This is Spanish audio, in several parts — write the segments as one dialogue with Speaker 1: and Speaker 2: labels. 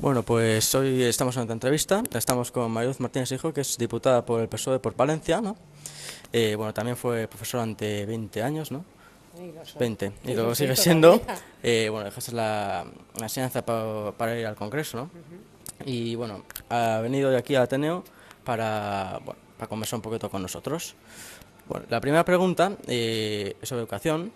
Speaker 1: Bueno, pues hoy estamos en otra entrevista. Estamos con Mariluz Martínez Hijo, que es diputada por el PSOE por Palencia, ¿no? Bueno, también fue profesora ante 20 años, ¿no?
Speaker 2: Y lo soy.
Speaker 1: 20, y
Speaker 2: Y lo
Speaker 1: lo
Speaker 2: soy
Speaker 1: sigue siendo.
Speaker 2: todavía.
Speaker 1: Bueno, dejaste la enseñanza para ir al Congreso, ¿no? Y bueno, ha venido de aquí a Ateneo para conversar un poquito con nosotros. Bueno, la primera pregunta sobre educación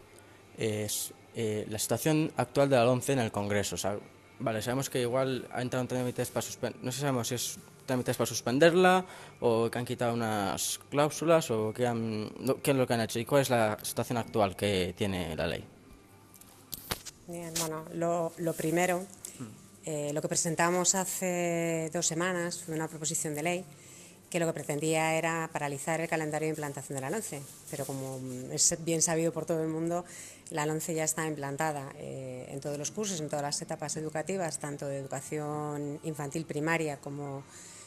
Speaker 1: es la situación actual de la LOMCE en el Congreso. O sea, vale, sabemos que igual ha entrado en trámites para suspender, no sé, sabemos si es trámites para suspenderla o que han quitado unas cláusulas o qué es lo que han hecho y cuál es la situación actual que tiene la ley.
Speaker 2: Bien, bueno, lo primero, lo que presentamos hace 2 semanas fue una proposición de ley que lo que pretendía era paralizar el calendario de implantación de la LOMCE, pero como es bien sabido por todo el mundo, la LOMCE ya está implantada en todos los cursos, en todas las etapas educativas, tanto de educación infantil primaria como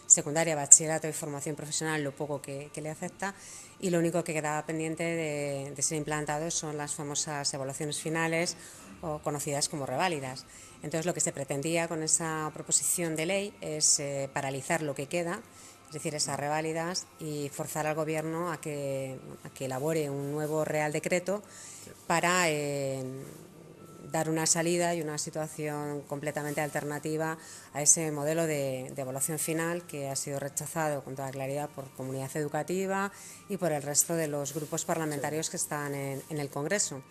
Speaker 2: secundaria, bachillerato y formación profesional, lo poco que le afecta, y lo único que quedaba pendiente de ser implantado son las famosas evaluaciones finales o conocidas como reválidas. Entonces, lo que se pretendía con esa proposición de ley es paralizar lo que queda, es decir, esas reválidas, y forzar al Gobierno a que elabore un nuevo Real Decreto para dar una salida y una situación completamente alternativa a ese modelo de evaluación final que ha sido rechazado con toda claridad por comunidad educativa y por el resto de los grupos parlamentarios que están en el Congreso.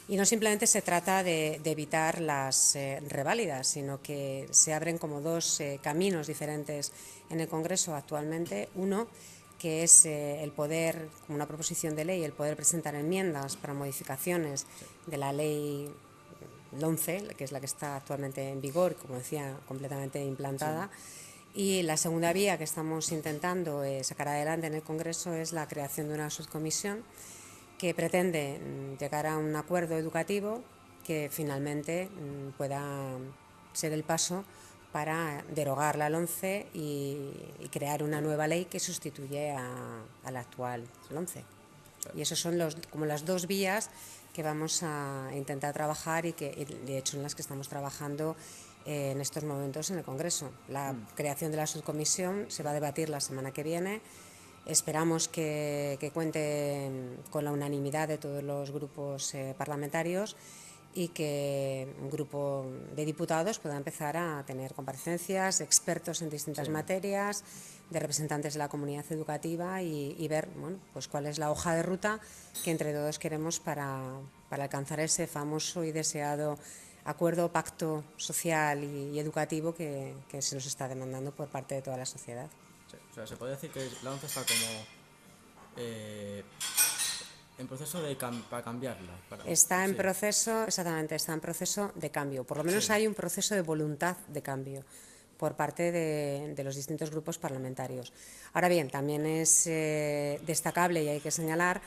Speaker 2: Y no simplemente se trata de evitar las reválidas, sino que se abren como dos caminos diferentes en el Congreso actualmente. Uno, que es el poder, como una proposición de ley, el poder presentar enmiendas para modificaciones de la ley 11, que es la que está actualmente en vigor, como decía, completamente implantada. Y la segunda vía que estamos intentando sacar adelante en el Congreso es la creación de una subcomisión que pretende llegar a un acuerdo educativo que finalmente pueda ser el paso para derogar la LOMCE y crear una nueva ley que sustituye a la actual LOMCE. Y esas son como las dos vías que vamos a intentar trabajar y que, de hecho, en las que estamos trabajando en estos momentos en el Congreso. La creación de la subcomisión se va a debatir la semana que viene. Esperamos que cuente con la unanimidad de todos los grupos parlamentarios y que un grupo de diputados pueda empezar a tener comparecencias, expertos en distintas materias, de representantes de la comunidad educativa y ver, bueno, pues cuál es la hoja de ruta que entre todos queremos para alcanzar ese famoso y deseado acuerdo, pacto social y educativo que se nos está demandando por parte de toda la sociedad.
Speaker 1: Sí, o sea, se puede decir que la ONCE está como en proceso para cambiarla.
Speaker 2: Está en
Speaker 1: Sí,
Speaker 2: proceso, exactamente, está en proceso de cambio. Por lo menos hay un proceso de voluntad de cambio por parte de los distintos grupos parlamentarios. Ahora bien, también es destacable y hay que señalar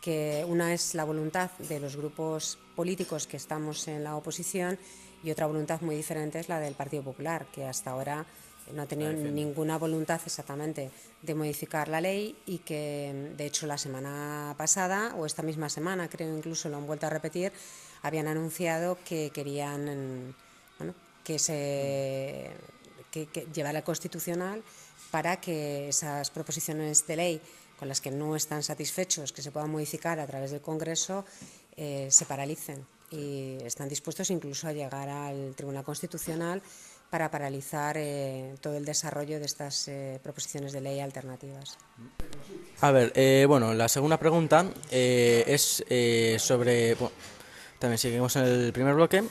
Speaker 2: que una es la voluntad de los grupos políticos que estamos en la oposición y otra voluntad muy diferente es la del Partido Popular, que hasta ahora no ha
Speaker 1: la
Speaker 2: tenido
Speaker 1: defiende.
Speaker 2: ninguna voluntad exactamente de modificar la ley y que, de hecho, la semana pasada, o esta misma semana, creo incluso lo han vuelto a repetir, habían anunciado que querían que se llevar al Constitucional para que esas proposiciones de ley con las que no están satisfechos, que se puedan modificar a través del Congreso, se paralicen. Y están dispuestos incluso a llegar al Tribunal Constitucional para paralizar todo el desarrollo de estas proposiciones de ley alternativas.
Speaker 1: A ver, bueno, la segunda pregunta es sobre, bueno, también seguimos en el primer bloque,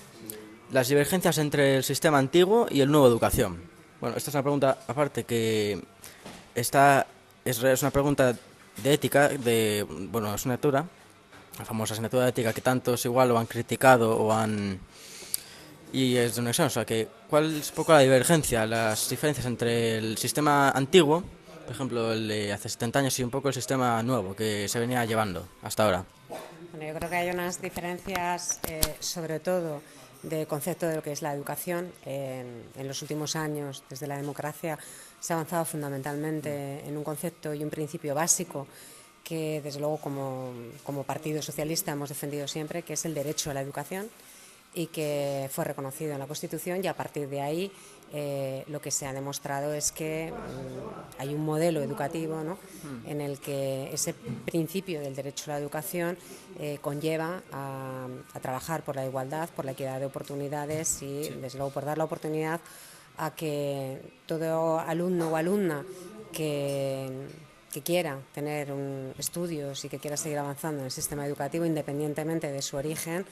Speaker 1: las divergencias entre el sistema antiguo y el nuevo de educación. Bueno, esta es una pregunta aparte que es una pregunta de ética, bueno, asignatura, la famosa asignatura de ética que tantos igual lo han criticado o han... Y es de un examen, o sea, que ¿cuál es un poco la divergencia, las diferencias entre el sistema antiguo, por ejemplo, el de hace 70 años, y un poco el sistema nuevo que se venía llevando hasta ahora?
Speaker 2: Bueno, yo creo que hay unas diferencias, sobre todo, del concepto de lo que es la educación. En los últimos años, desde la democracia, se ha avanzado fundamentalmente en un concepto y un principio básico que, desde luego, como Partido Socialista hemos defendido siempre, que es el derecho a la educación. y que fue reconocido en la Constitución, y a partir de ahí lo que se ha demostrado es que hay un modelo educativo, ¿no?, en el que ese principio del derecho a la educación conlleva a trabajar por la igualdad, por la equidad de oportunidades y, desde luego, por dar la oportunidad a que todo alumno o alumna que quiera tener estudios y que quiera seguir avanzando en el sistema educativo, independientemente de su origen,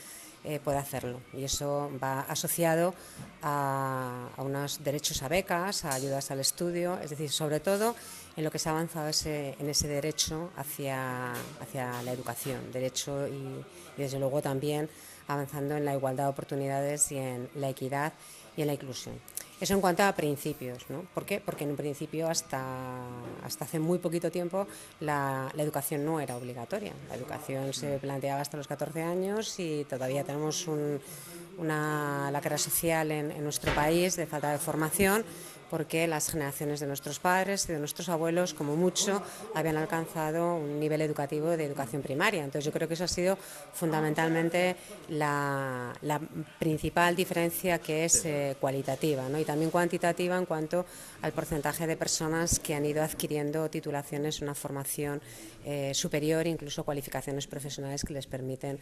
Speaker 2: puede hacerlo. Y eso va asociado a unos derechos a becas, a ayudas al estudio, es decir, sobre todo en lo que se ha avanzado en ese derecho hacia la educación, derecho y desde luego también avanzando en la igualdad de oportunidades y en la equidad y en la inclusión. Eso en cuanto a principios, ¿no? ¿Por qué? Porque en un principio hasta hace muy poquito tiempo la educación no era obligatoria. La educación se planteaba hasta los 14 años y todavía tenemos una lacra social en nuestro país de falta de formación, porque las generaciones de nuestros padres y de nuestros abuelos, como mucho, habían alcanzado un nivel educativo de educación primaria. Entonces yo creo que eso ha sido fundamentalmente la principal diferencia, que es cualitativa, ¿no?, y también cuantitativa en cuanto al porcentaje de personas que han ido adquiriendo titulaciones, una formación superior, incluso cualificaciones profesionales que les permiten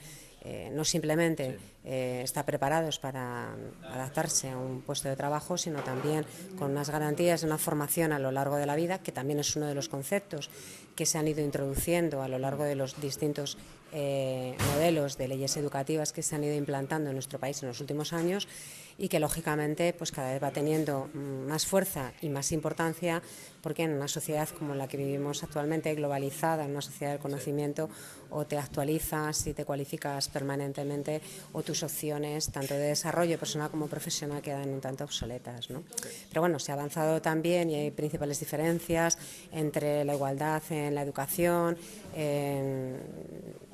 Speaker 2: no simplemente estar preparados para adaptarse a un puesto de trabajo, sino también con unas garantías de una formación a lo largo de la vida, que también es uno de los conceptos que se han ido introduciendo a lo largo de los distintos modelos de leyes educativas que se han ido implantando en nuestro país en los últimos años, y que lógicamente pues cada vez va teniendo más fuerza y más importancia, porque en una sociedad como la que vivimos actualmente, globalizada, en una sociedad del conocimiento, o te actualizas y te cualificas permanentemente, o tus opciones tanto de desarrollo personal como profesional quedan un tanto obsoletas, ¿no? Pero bueno, se ha avanzado también y hay principales diferencias entre la igualdad en la educación.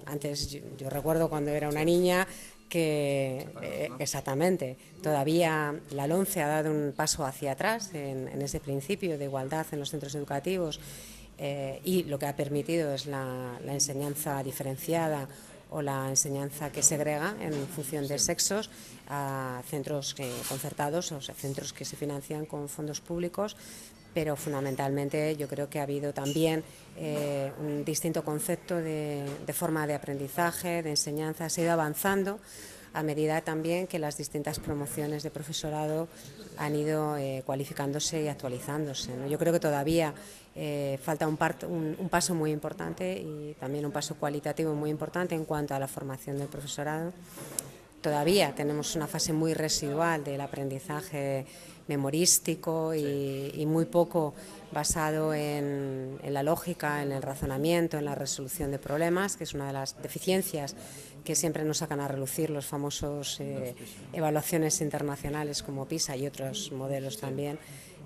Speaker 2: Antes yo recuerdo cuando era una niña que exactamente, todavía la LOMCE ha dado un paso hacia atrás en ese principio de igualdad en los centros educativos, y lo que ha permitido es la enseñanza diferenciada o la enseñanza que segrega en función de sexos a centros concertados, o sea, centros que se financian con fondos públicos. Pero fundamentalmente yo creo que ha habido también un distinto concepto de forma de aprendizaje, de enseñanza. Se ha ido avanzando a medida también que las distintas promociones de profesorado han ido cualificándose y actualizándose, ¿no? Yo creo que todavía falta un paso muy importante, y también un paso cualitativo muy importante en cuanto a la formación del profesorado. Todavía tenemos una fase muy residual del aprendizaje memorístico y muy poco basado en la lógica, en el razonamiento, en la resolución de problemas, que es una de las deficiencias que siempre nos sacan a relucir los famosos evaluaciones internacionales como PISA y otros modelos también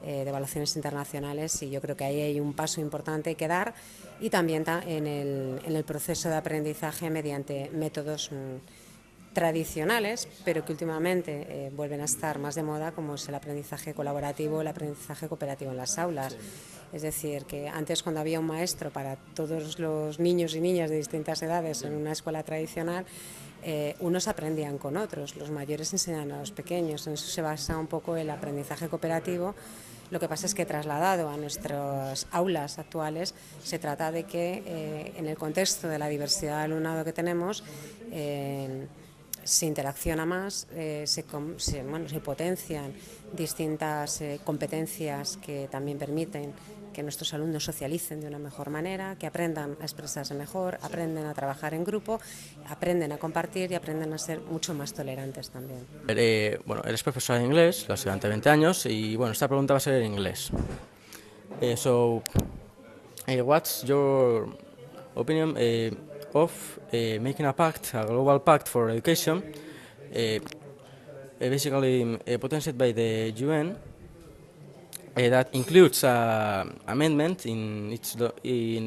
Speaker 2: de evaluaciones internacionales, y yo creo que ahí hay un paso importante que dar, y también en el proceso de aprendizaje mediante métodos tradicionales, pero que últimamente vuelven a estar más de moda, como es el aprendizaje colaborativo, el aprendizaje cooperativo en las aulas. Es decir, que antes, cuando había un maestro para todos los niños y niñas de distintas edades en una escuela tradicional, unos aprendían con otros, los mayores enseñan a los pequeños. En eso se basa un poco el aprendizaje cooperativo. Lo que pasa es que, trasladado a nuestras aulas actuales, se trata de que en el contexto de la diversidad de alumnado que tenemos, se interacciona más, se potencian distintas competencias que también permiten que nuestros alumnos socialicen de una mejor manera, que aprendan a expresarse mejor, aprenden a trabajar en grupo, aprenden a compartir y aprenden a ser mucho más tolerantes también.
Speaker 1: Bueno, eres profesora de inglés, lo has sido durante 20 años, y bueno, esta pregunta va a ser en inglés. What's your opinion of making a global pact for education, basically potentiated by the UN, that includes an amendment in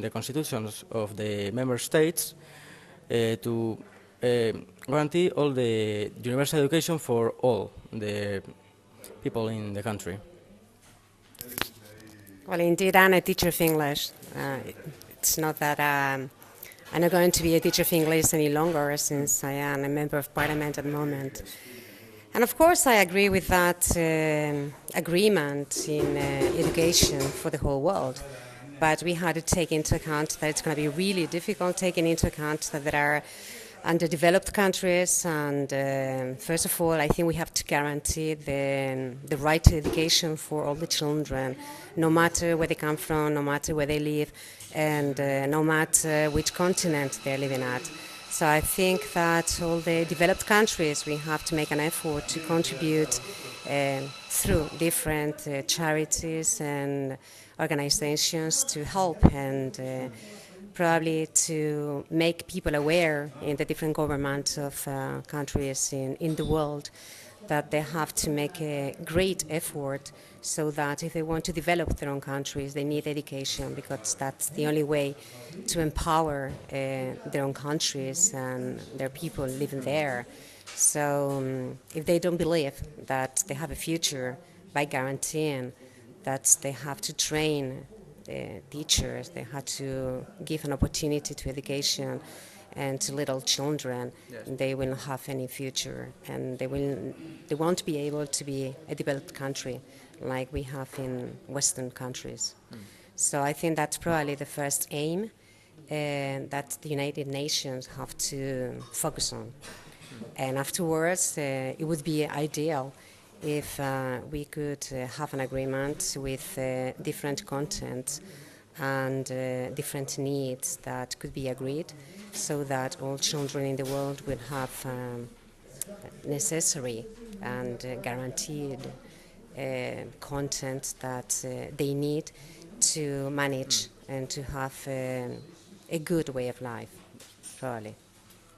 Speaker 1: the constitutions of the member states to guarantee all the universal education for all the people in the country?
Speaker 2: Well, indeed, I'm a teacher of English. It's not that I'm not going to be a teacher of English any longer, since I am a member of Parliament at the moment. And of course, I agree with that agreement in education for the whole world. But we had to take into account that it's going to be really difficult, taking into account that there are underdeveloped countries. And first of all, I think we have to guarantee the right to education for all the children, no matter where they come from, no matter where they live, and no matter which continent they're living at. So I think that all the developed countries, we have to make an effort to contribute through different charities and organizations to help and probably to make people aware in the different governments of countries in the world that they have to make a great effort so that if they want to develop their own countries, they need education, because that's the only way to empower their own countries and their people living there. So if they don't believe that they have a future by guaranteeing that they have to train teachers, they have to give an opportunity to education and to little children, yes, they will not have any future, and they won't be able to be a developed country like we have in Western countries. So I think that's probably the first aim that the United Nations have to focus on. And afterwards, it would be ideal if we could have an agreement with different content and different needs that could be agreed, so that all children in the world will have necessary and guaranteed content that they need to manage and to have a good way of life, probably.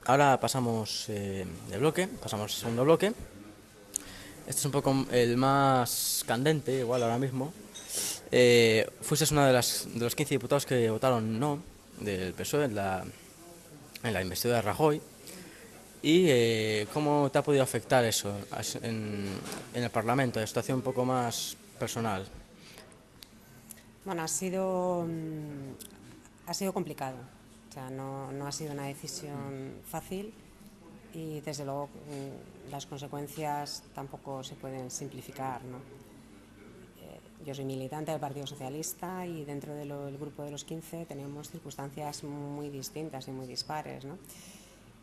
Speaker 1: Ahora pasamos de bloque, pasamos al segundo bloque. Este es un poco el más candente, igual ahora mismo. Fuiste uno de los 15 diputados que votaron no del PSOE en la investidura de Rajoy. ¿Y cómo te ha podido afectar eso en el Parlamento, de situación un poco más personal?
Speaker 2: Bueno, ha sido complicado. O sea, no ha sido una decisión fácil y desde luego las consecuencias tampoco se pueden simplificar, ¿no? Yo soy militante del Partido Socialista y dentro del grupo de los 15 tenemos circunstancias muy distintas y muy dispares, ¿no?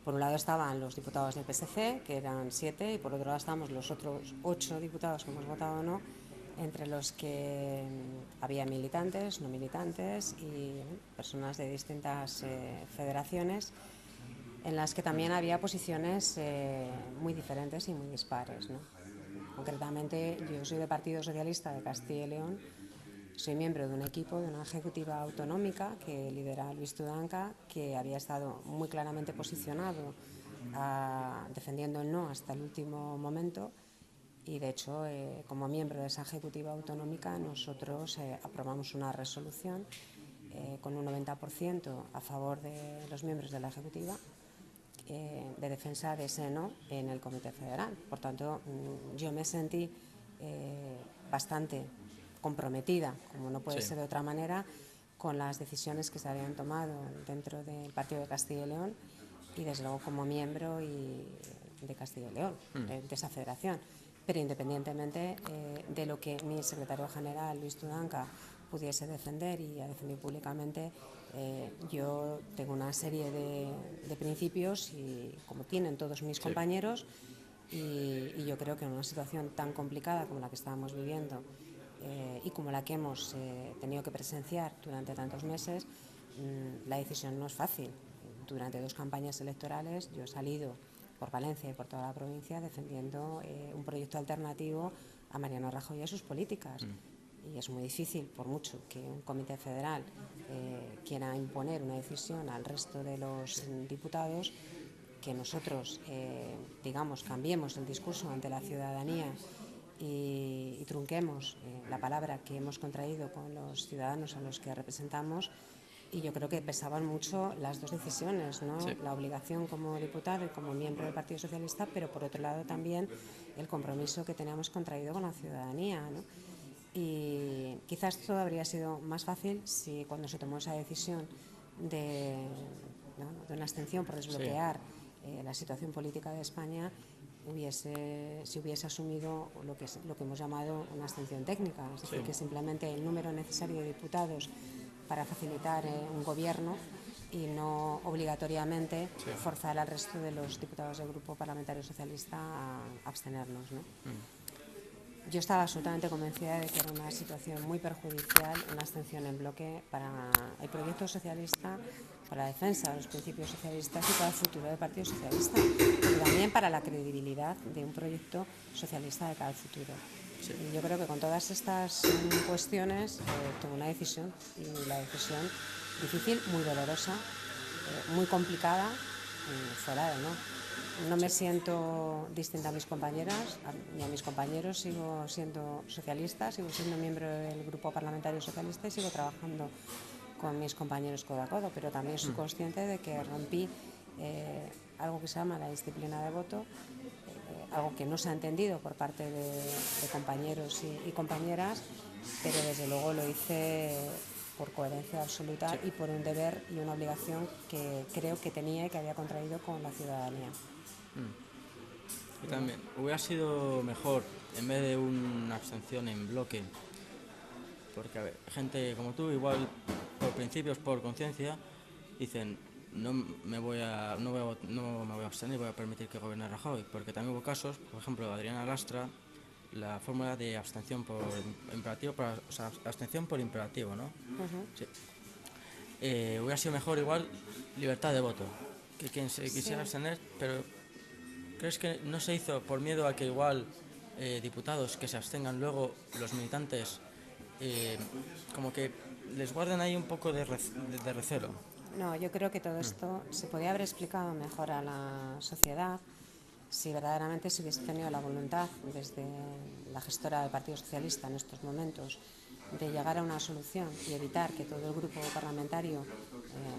Speaker 2: Por un lado estaban los diputados del PSC, que eran 7, y por otro lado estábamos los otros 8 diputados que hemos votado no, entre los que había militantes, no militantes y personas de distintas federaciones, en las que también había posiciones muy diferentes y muy dispares, ¿no? Concretamente, yo soy del Partido Socialista de Castilla y León, soy miembro de un equipo, de una ejecutiva autonómica que lidera Luis Tudanca, que había estado muy claramente posicionado defendiendo el no hasta el último momento. Y de hecho, como miembro de esa ejecutiva autonómica, nosotros aprobamos una resolución con un 90% a favor de los miembros de la ejecutiva de defensa de ese no en el Comité Federal. Por tanto, yo me sentí bastante comprometida, como no puede ser de otra manera, con las decisiones que se habían tomado dentro del Partido de Castilla y León y desde luego como miembro de Castilla y León, de esa federación. Pero independientemente de lo que mi secretario general, Luis Tudanca, pudiese defender y ha defendido públicamente, yo tengo una serie de principios, y como tienen todos mis compañeros, y yo creo que en una situación tan complicada como la que estábamos viviendo y como la que hemos tenido que presenciar durante tantos meses, la decisión no es fácil. Durante 2 campañas electorales yo he salido por Valencia y por toda la provincia defendiendo un proyecto alternativo a Mariano Rajoy y a sus políticas. Y es muy difícil, por mucho que un comité federal quiera imponer una decisión al resto de los diputados, que nosotros, digamos, cambiemos el discurso ante la ciudadanía y trunquemos la palabra que hemos contraído con los ciudadanos a los que representamos. Y yo creo que pesaban mucho las 2 decisiones, ¿no? Sí. La obligación como diputado y como miembro del Partido Socialista, pero por otro lado también el compromiso que teníamos contraído con la ciudadanía, ¿no? Y quizás todo habría sido más fácil si cuando se tomó esa decisión de una abstención por desbloquear la situación política de España, si hubiese asumido lo que hemos llamado una abstención técnica, es decir, que simplemente el número necesario de diputados para facilitar un gobierno y no obligatoriamente forzar al resto de los diputados del Grupo Parlamentario Socialista a abstenernos, ¿no? Yo estaba absolutamente convencida de que era una situación muy perjudicial, una abstención en bloque para el proyecto socialista, para la defensa de los principios socialistas y para el futuro del Partido Socialista, pero también para la credibilidad de un proyecto socialista de cara al futuro. Sí. Y yo creo que con todas estas cuestiones tomé una decisión, y la decisión difícil, muy dolorosa, muy complicada, fuera de no me siento distinta a mis compañeras ni a mis compañeros, sigo siendo socialista, sigo siendo miembro del Grupo Parlamentario Socialista y sigo trabajando con mis compañeros codo a codo, pero también soy consciente de que rompí algo que se llama la disciplina de voto, algo que no se ha entendido por parte de compañeros y compañeras, pero desde luego lo hice por coherencia absoluta y por un deber y una obligación que creo que tenía y que había contraído con la ciudadanía.
Speaker 1: Y también, hubiera sido mejor, en vez de una abstención en bloque, porque a ver, gente como tú, igual por principios, por conciencia, dicen no me voy a abstener, voy a permitir que gobierne Rajoy, porque también hubo casos, por ejemplo, Adriana Lastra, la fórmula de abstención por imperativo, o sea, abstención por imperativo, ¿no? Sí. Hubiera sido mejor igual libertad de voto, que quien se quisiera abstener, pero ¿crees que no se hizo por miedo a que igual diputados que se abstengan luego los militantes como que les guarden ahí un poco de recelo?
Speaker 2: No, yo creo que todo esto se podía haber explicado mejor a la sociedad si verdaderamente se hubiese tenido la voluntad desde la gestora del Partido Socialista en estos momentos de llegar a una solución y evitar que todo el grupo parlamentario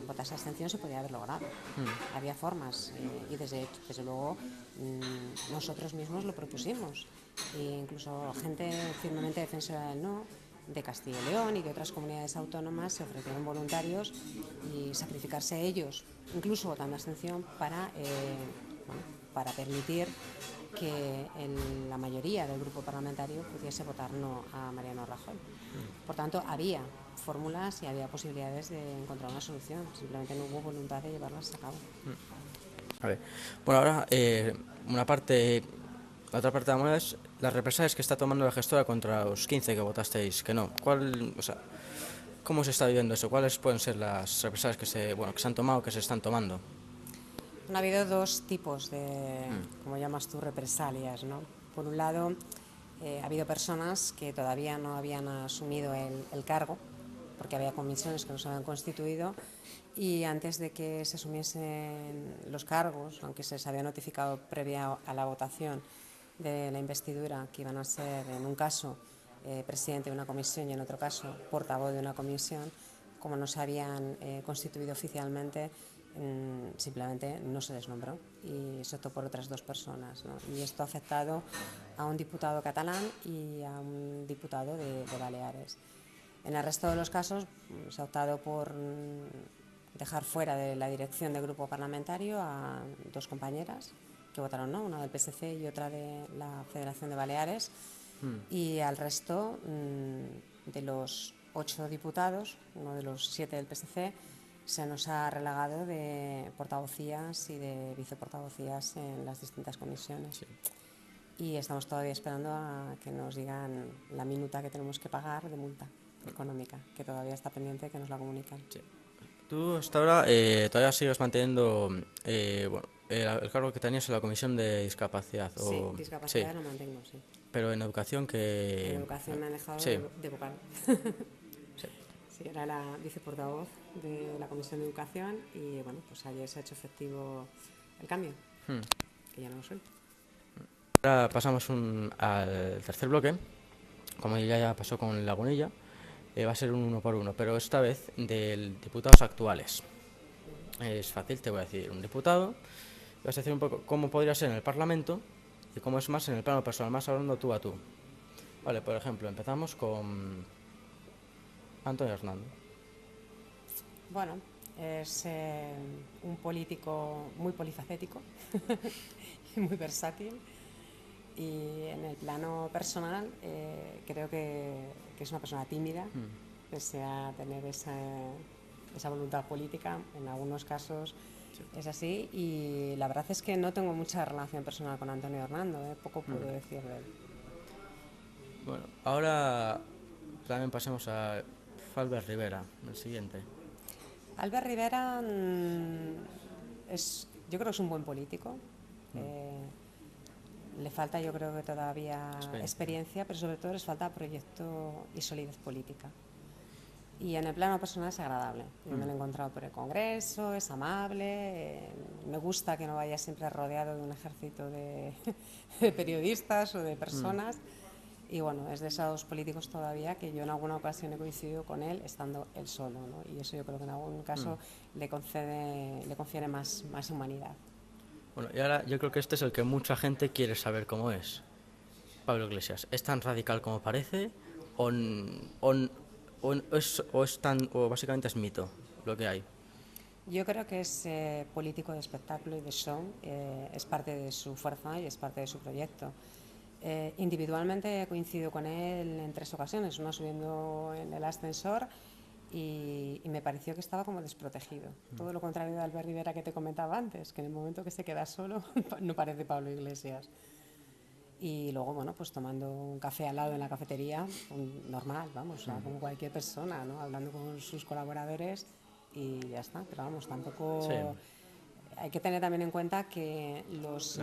Speaker 2: votase abstención. Se podía haber logrado. Había formas y desde luego nosotros mismos lo propusimos, e incluso gente firmemente defensora del no de Castilla y León y de otras comunidades autónomas se ofrecieron voluntarios y sacrificarse ellos, incluso votando abstención para permitir que la mayoría del grupo parlamentario pudiese votar no a Mariano Rajoy. Por tanto, había fórmulas y había posibilidades de encontrar una solución, simplemente no hubo voluntad de llevarlas a cabo.
Speaker 1: A ver, bueno, ahora la otra parte de la moneda es las represalias que está tomando la gestora contra los 15 que votasteis que no. ¿Cómo se está viviendo eso? ¿Cuáles pueden ser las represalias que se han tomado, que se están tomando?
Speaker 2: Ha habido dos tipos de, como llamas tú, represalias, ¿no? Por un lado, ha habido personas que todavía no habían asumido el cargo, porque había comisiones que no se habían constituido, y antes de que se asumiesen los cargos, aunque se les había notificado previa a la votación de la investidura que iban a ser, en un caso, presidente de una comisión y en otro caso, portavoz de una comisión, como no se habían constituido oficialmente, simplemente no se les nombró y se optó por otras dos personas, ¿no? Y esto ha afectado a un diputado catalán y a un diputado de Baleares. En el resto de los casos se ha optado por dejar fuera de la dirección del grupo parlamentario a dos compañeras que votaron no, una del PSC y otra de la Federación de Baleares, y al resto de los 8 diputados, uno de los 7 del PSC, se nos ha relegado de portavocías y de viceportavocías en las distintas comisiones. Sí. Y estamos todavía esperando a que nos digan la minuta que tenemos que pagar de multa económica, que todavía está pendiente de que nos la comunican.
Speaker 1: Sí. Tú hasta ahora todavía sigues manteniendo el cargo que tenías en la Comisión de Discapacidad.
Speaker 2: Sí, discapacidad lo mantengo, sí.
Speaker 1: Pero en educación que...
Speaker 2: En educación me han dejado de vocal. Sí, era la viceportavoz de la Comisión de Educación y bueno, pues ayer se ha hecho efectivo el cambio, que ya no lo soy.
Speaker 1: Ahora pasamos al tercer bloque, como ya pasó con Lagunilla, va a ser un 1 por 1, pero esta vez de diputados actuales. Es fácil, te voy a decir un diputado, vas a decir un poco cómo podría ser en el Parlamento y cómo es más en el plano personal, más hablando tú a tú. Vale, por ejemplo, empezamos con Antonio Hernández.
Speaker 2: Bueno, es un político muy polifacético y muy versátil. Y en el plano personal, creo que es una persona tímida, pese a tener esa voluntad política. En algunos casos es así, y la verdad es que no tengo mucha relación personal con Antonio Hernando, poco puedo decir de él.
Speaker 1: Bueno, ahora también pasemos a Albert Rivera, el siguiente.
Speaker 2: Albert Rivera yo creo que es un buen político. Le falta, yo creo que todavía experiencia, pero sobre todo les falta proyecto y solidez política. Y en el plano personal es agradable. Yo me lo he encontrado por el Congreso, es amable, me gusta que no vaya siempre rodeado de un ejército de periodistas o de personas. Y bueno, es de esos políticos todavía que yo en alguna ocasión he coincidido con él estando él solo, ¿no? Y eso yo creo que en algún caso le confiere más humanidad.
Speaker 1: Bueno, y ahora yo creo que este es el que mucha gente quiere saber cómo es. Pablo Iglesias, ¿es tan radical como parece o básicamente es mito lo que hay?
Speaker 2: Yo creo que es político de espectáculo y de show, es parte de su fuerza y es parte de su proyecto. Individualmente he coincidido con él en 3 ocasiones, una subiendo en el ascensor y me pareció que estaba como desprotegido. Todo lo contrario de Albert Rivera que te comentaba antes, que en el momento que se queda solo no parece Pablo Iglesias. Y luego, bueno, pues tomando un café al lado en la cafetería, normal, vamos, o sea, como cualquier persona, ¿no? Hablando con sus colaboradores y ya está. Pero vamos, tampoco...
Speaker 1: Sí.
Speaker 2: Hay que tener también en cuenta que los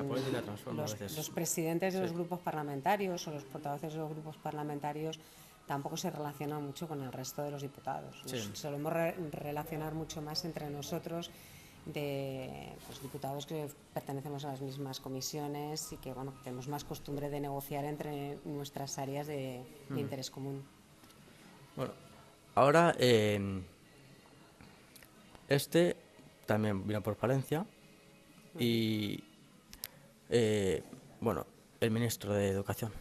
Speaker 2: presidentes de los grupos parlamentarios o los portavoces de los grupos parlamentarios tampoco se relacionan mucho con el resto de los diputados. Nos solemos relacionar mucho más entre nosotros de diputados que pertenecemos a las mismas comisiones y que bueno, tenemos más costumbre de negociar entre nuestras áreas de interés común.
Speaker 1: Bueno, ahora este también vino por Palencia y bueno, el ministro de Educación.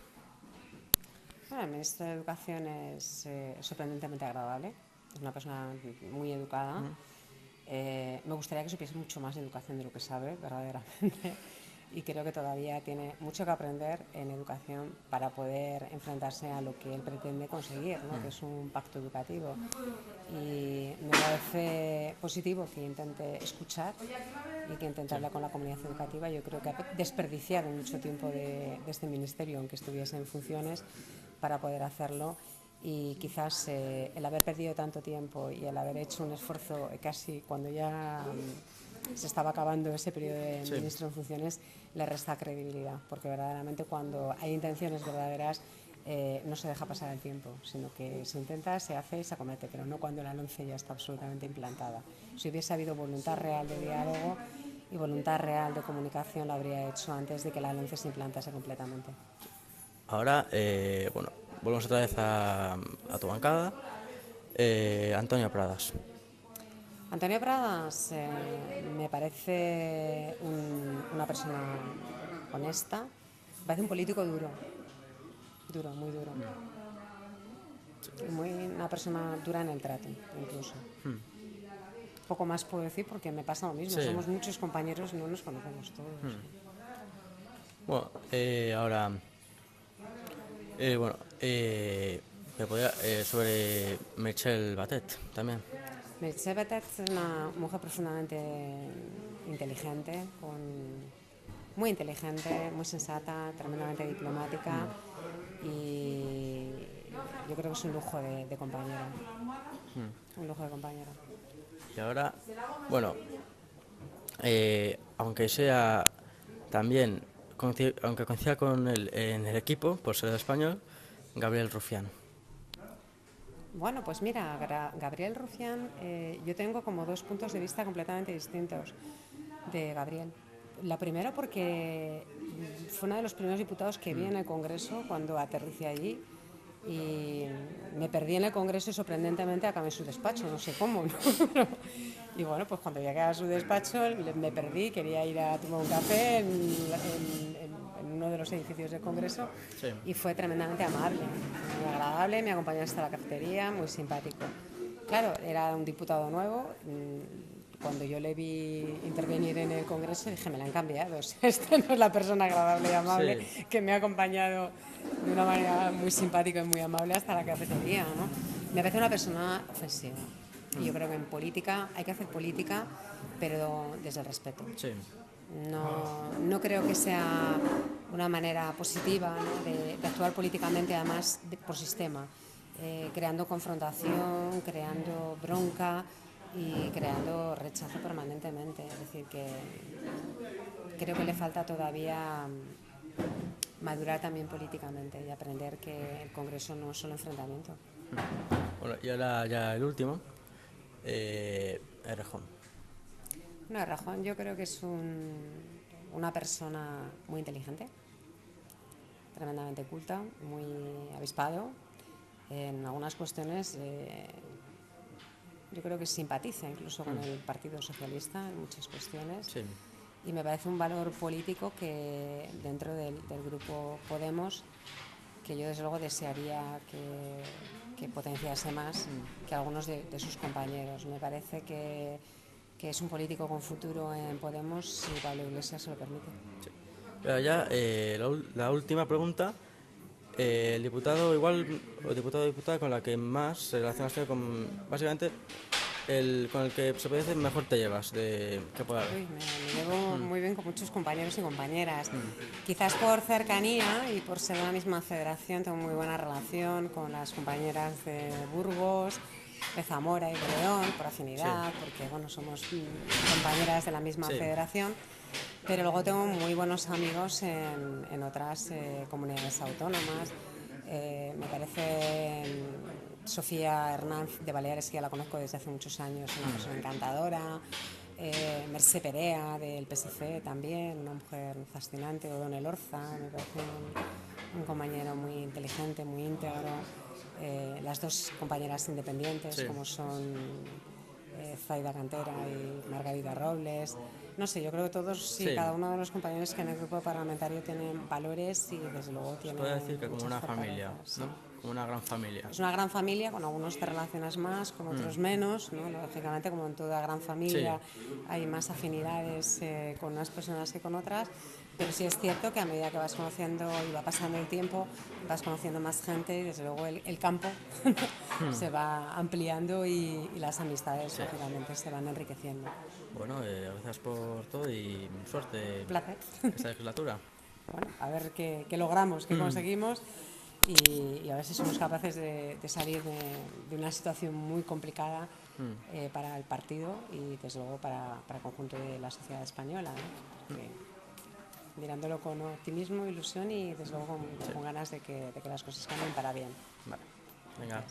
Speaker 2: Bueno, el ministro de Educación es sorprendentemente agradable, es una persona muy educada. Me gustaría que supiese mucho más de educación de lo que sabe, verdaderamente, y creo que todavía tiene mucho que aprender en educación para poder enfrentarse a lo que él pretende conseguir, ¿no? Que es un pacto educativo. Y me parece positivo que intente escuchar y que intente hablar con la comunidad educativa. Yo creo que ha desperdiciado mucho tiempo de este ministerio, aunque estuviese en funciones, para poder hacerlo. Y quizás el haber perdido tanto tiempo y el haber hecho un esfuerzo casi cuando ya se estaba acabando ese periodo de ministro en funciones, le resta credibilidad, porque verdaderamente cuando hay intenciones verdaderas no se deja pasar el tiempo, sino que se intenta, se hace y se acomete, pero no cuando la LOMCE ya está absolutamente implantada. Si hubiese habido voluntad real de diálogo y voluntad real de comunicación, lo habría hecho antes de que la LOMCE se implantase completamente.
Speaker 1: Ahora, bueno, volvemos otra vez a tu bancada. Antonio Pradas.
Speaker 2: Antonio Pradas me parece una persona honesta, me parece un político duro, muy duro. Una persona dura en el trato, incluso. Poco más puedo decir porque me pasa lo mismo, somos muchos compañeros y no nos conocemos todos.
Speaker 1: Bueno, ahora... me podría, sobre Michelle Batet también.
Speaker 2: Michelle Batet es una mujer profundamente inteligente, muy inteligente, muy sensata, tremendamente diplomática y yo creo que es un lujo de compañera. Un lujo de compañera.
Speaker 1: Y ahora, bueno, aunque sea también, aunque coincida con él en el equipo, por ser español, Gabriel Rufián.
Speaker 2: Bueno, pues mira, Gabriel Rufián, yo tengo como 2 puntos de vista completamente distintos de Gabriel. La primera porque fue uno de los primeros diputados que vi en el Congreso cuando aterricé allí y me perdí en el Congreso y sorprendentemente acabé en su despacho, no sé cómo, ¿no? Y bueno, pues cuando llegué a su despacho me perdí, quería ir a tomar un café en uno de los edificios del Congreso y fue tremendamente amable, muy agradable, me acompañó hasta la cafetería, muy simpático. Claro, era un diputado nuevo, cuando yo le vi intervenir en el Congreso dije, me la han cambiado, o sea, esta no es la persona agradable y amable que me ha acompañado de una manera muy simpática y muy amable hasta la cafetería, ¿no? Me parece una persona ofensiva. Y yo creo que en política hay que hacer política, pero desde el respeto.
Speaker 1: Sí.
Speaker 2: No creo que sea una manera positiva, ¿no?, de actuar políticamente, además por sistema, creando confrontación, creando bronca y creando rechazo permanentemente. Es decir, que creo que le falta todavía madurar también políticamente y aprender que el Congreso no es solo enfrentamiento.
Speaker 1: Bueno, y ahora ya el último, Errejón.
Speaker 2: No, Rajoy yo creo que es una persona muy inteligente, tremendamente culta, muy avispado. En algunas cuestiones yo creo que simpatiza incluso con el Partido Socialista en muchas cuestiones.
Speaker 1: Sí.
Speaker 2: Y me parece un valor político que dentro del grupo Podemos, que yo desde luego desearía que potenciase más que algunos de sus compañeros. Me parece que es un político con futuro en Podemos si Pablo Iglesias se lo permite.
Speaker 1: Sí. Pero ya la última pregunta, el diputado igual, o diputado o diputada con la que más se relaciona con, básicamente, con el que se puede decir mejor te llevas, que pueda haber.
Speaker 2: Uy, me llevo muy bien con muchos compañeros y compañeras. Quizás por cercanía y por ser de la misma federación tengo muy buena relación con las compañeras de Burgos, de Zamora y de León, por afinidad, porque bueno, somos compañeras de la misma federación, pero luego tengo muy buenos amigos en otras comunidades autónomas. Me parece Sofía Hernández de Baleares, que ya la conozco desde hace muchos años, una persona encantadora. Mercè Perea del PSC también, una mujer fascinante. O'Donnell Orza, me parece un compañero muy inteligente, muy íntegro. Las dos compañeras independientes como son Zaida Cantera y Margarita Robles. No sé, yo creo que todos y cada uno de los compañeros que en el grupo parlamentario tienen valores y desde luego tienen.
Speaker 1: Se puede decir que como una familia,
Speaker 2: sí,
Speaker 1: ¿no? Como una gran familia.
Speaker 2: Es una gran familia, con algunos te relacionas más, con otros menos, ¿no? Lógicamente, como en toda gran familia, hay más afinidades con unas personas que con otras, pero sí es cierto que a medida que vas conociendo y va pasando el tiempo, vas conociendo más gente y desde luego el campo se va ampliando y las amistades lógicamente se van enriqueciendo.
Speaker 1: Bueno, gracias por todo y suerte.
Speaker 2: Un placer.
Speaker 1: Esta legislatura.
Speaker 2: Bueno, a ver qué logramos, qué conseguimos y a ver si somos capaces de salir de una situación muy complicada para el partido y desde luego para el conjunto de la sociedad española, ¿no? Mirándolo con optimismo, ilusión y desde luego con ganas de que las cosas cambien para bien.
Speaker 1: Vale, venga.